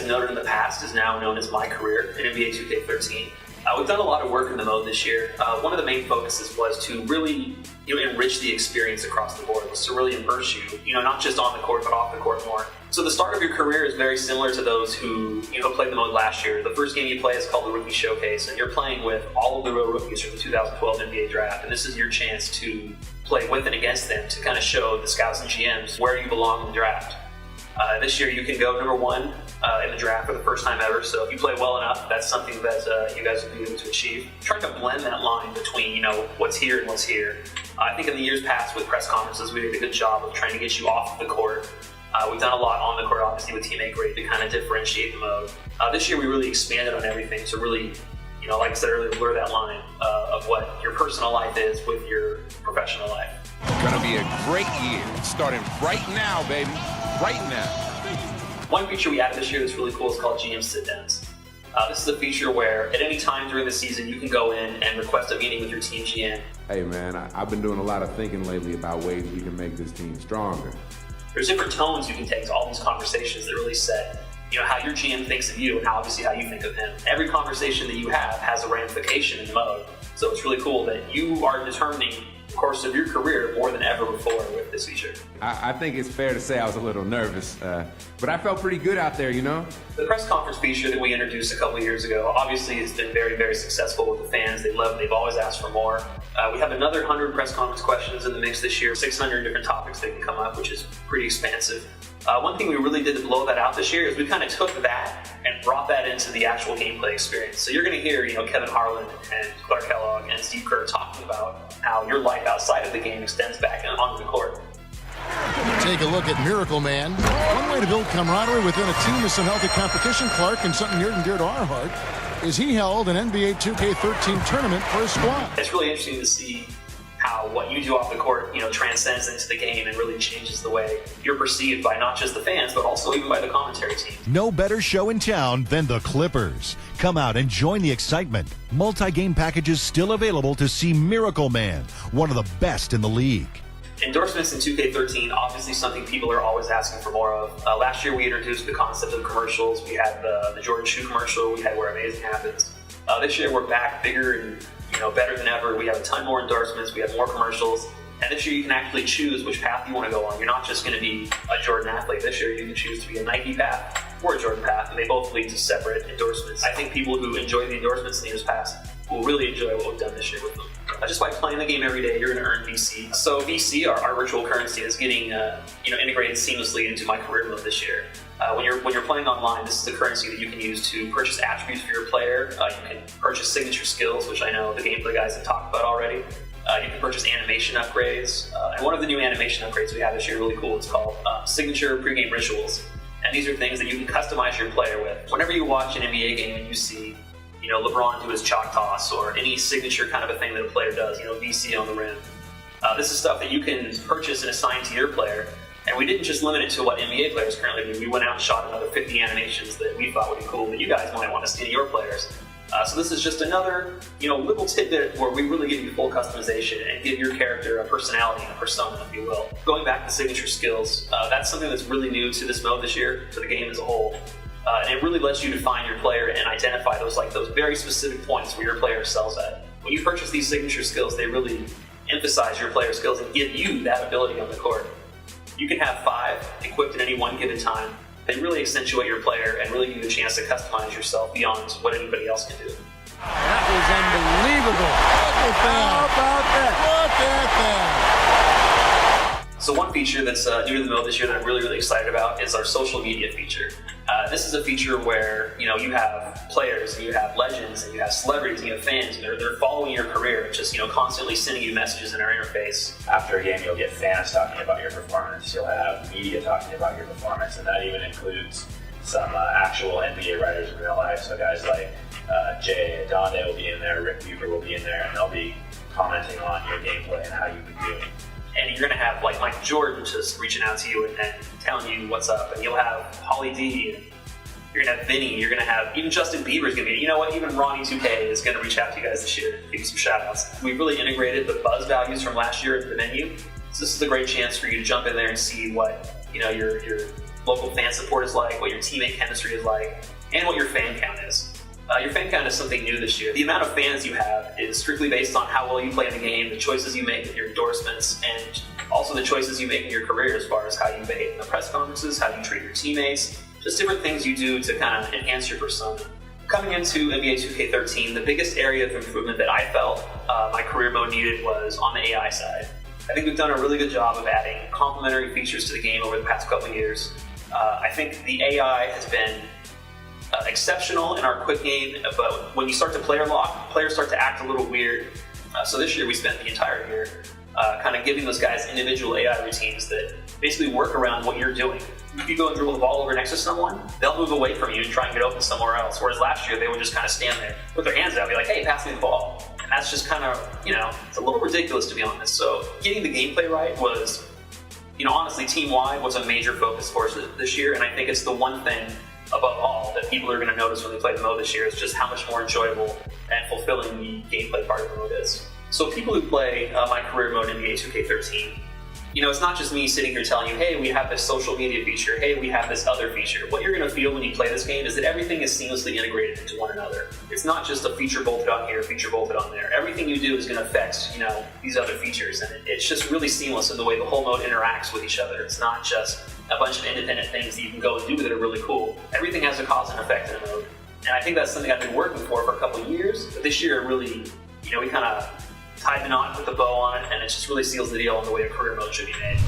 noted in the past, is now known as MyCAREER in NBA 2K13. We've done a lot of work in the mode this year. One of the main focuses was to really enrich the experience across the board, was to really immerse you, not just on the court, but off the court more. So the start of your career is very similar to those who played the mode last year. The first game you play is called the Rookie Showcase, and you're playing with all of the real rookies from the 2012 NBA Draft, and this is your chance to play with and against them to kind of show the scouts and GMs where you belong in the draft. This year you can go number 1 in the draft for the first time ever, so if you play well enough, that's something that you guys will be able to achieve. Trying to blend that line between what's here and what's here. I think in the years past with press conferences, we did a good job of trying to get you off the court. We've done a lot on the court, obviously, with Team MyCAREER to kind of differentiate the mode. This year we really expanded on everything to really, like I said earlier, blur that line of what your personal life is with your professional life. It's gonna be a great year, starting right now, baby, right now. One feature we added this year that's really cool is called GM sit-downs. This is a feature where at any time during the season you can go in and request a meeting with your team GM. Hey man, I've been doing a lot of thinking lately about ways we can make this team stronger. There's different tones you can take to all these conversations that really set how your GM thinks of you and obviously how you think of him. Every conversation that you have has a ramification in the mode, so it's really cool that you are determining the course of your career more than ever before with this feature. I think it's fair to say I was a little nervous, but I felt pretty good out there, The press conference feature that we introduced a couple of years ago, obviously has been very, very successful with the fans. They love it. They've always asked for more. We have another 100 press conference questions in the mix this year, 600 different topics that can come up, which is pretty expansive. One thing we really did to blow that out this year is we kind of took that and brought that into the actual gameplay experience. So you're going to hear, Kevin Harlan and Clark Kellogg and Steve Kerr talking about how your life outside of the game extends back onto the court. Take a look at Miracle Man. One way to build camaraderie within a team is some healthy competition, Clark, and something near and dear to our heart is he held an NBA 2K13 tournament for his squad. It's really interesting to see how what you do off the court, transcends into the game and really changes the way you're perceived by not just the fans, but also even by the commentary team. No better show in town than the Clippers. Come out and join the excitement. Multi-game packages still available to see Miracle Man, one of the best in the league. Endorsements in 2K13, obviously something people are always asking for more of. Last year we introduced the concept of commercials. We had the Jordan Shoe commercial. We had Where Amazing Happens. This year we're back bigger and better than ever. We have a ton more endorsements. We have more commercials. And this year you can actually choose which path you want to go on. You're not just going to be a Jordan athlete. This year you can choose to be a Nike path or a Jordan path, and they both lead to separate endorsements. I think people who enjoy the endorsements in the years past will really enjoy what we've done this year with them. Just by playing the game every day, you're going to earn VC. So VC, our virtual currency, is getting integrated seamlessly into MyCAREER mode this year. When you're playing online, this is the currency that you can use to purchase attributes for your player. You can purchase signature skills, which I know the gameplay guys have talked about already. You can purchase animation upgrades. And one of the new animation upgrades we have this year, really cool, it's called Signature Pregame Rituals. And these are things that you can customize your player with. Whenever you watch an NBA game and you see LeBron do his chalk toss or any signature kind of a thing that a player does, VC on the rim. This is stuff that you can purchase and assign to your player. And we didn't just limit it to what NBA players currently do. We went out and shot another 50 animations that we thought would be cool that you guys might want to see in your players. So this is just another, little tidbit where we really give you full customization and give your character a personality and a persona, if you will. Going back to signature skills, that's something that's really new to this mode this year, to the game as a whole. And it really lets you define your player and identify those very specific points where your player excels at. When you purchase these signature skills, they really emphasize your player skills and give you that ability on the court. You can have 5 equipped at any one given time. They really accentuate your player and really give you a chance to customize yourself beyond what anybody else can do. That was unbelievable. How about that? Look at that. So one feature that's new to the mode this year that I'm really, really excited about is our social media feature. This is a feature where you have players and you have legends and you have celebrities and you have fans and they're following your career, just constantly sending you messages in our interface. After a game, you'll get fans talking about your performance. You'll have media talking about your performance, and that even includes some actual NBA writers in real life. So guys like Jay Donde will be in there, Rick Bucher will be in there, and they'll be commenting on your gameplay and how you've been doing. And you're going to have like Michael Jordan just reaching out to you and telling you what's up. And you'll have Holly D, and you're going to have Vinny, you're going to have even Justin Bieber's going to be, even Ronnie 2K is going to reach out to you guys this year and give you some shout outs. We've really integrated the buzz values from last year into the menu. So this is a great chance for you to jump in there and see what, your local fan support is like, what your teammate chemistry is like, and what your fan count is. Your fan count is something new this year. The amount of fans you have is strictly based on how well you play in the game, the choices you make in your endorsements, and also the choices you make in your career as far as how you behave in the press conferences, how you treat your teammates, just different things you do to kind of enhance your persona. Coming into NBA 2K13, the biggest area of improvement that I felt my career mode needed was on the AI side. I think we've done a really good job of adding complementary features to the game over the past couple of years. I think the AI has been exceptional in our quick game, but when you start to player lock, players start to act a little weird. So this year we spent the entire year kind of giving those guys individual AI routines that basically work around what you're doing. If you go and dribble the ball over next to someone, they'll move away from you and try and get open somewhere else. Whereas last year they would just kind of stand there, put their hands out, and be like, hey, pass me the ball. And that's just kind of, it's a little ridiculous, to be honest. So getting the gameplay right was, honestly, team-wide was a major focus for us this year, and I think it's the one thing above all that people are going to notice when they play the mode this year is just how much more enjoyable and fulfilling the gameplay part of the mode is. So people who play my career mode in NBA 2K13, it's not just me sitting here telling you, hey, we have this social media feature, hey, we have this other feature. What you're going to feel when you play this game is that everything is seamlessly integrated into one another. It's not just a feature bolted on here, a feature bolted on there. Everything you do is going to affect, these other features, and it's just really seamless in the way the whole mode interacts with each other. It's not just a bunch of independent things that you can go and do that are really cool. Everything has a cause and effect in the mode. And I think that's something I've been working for a couple of years, but this year really, we kind of tied the knot, put the bow on it, and it just really seals the deal on the way a career mode should be made.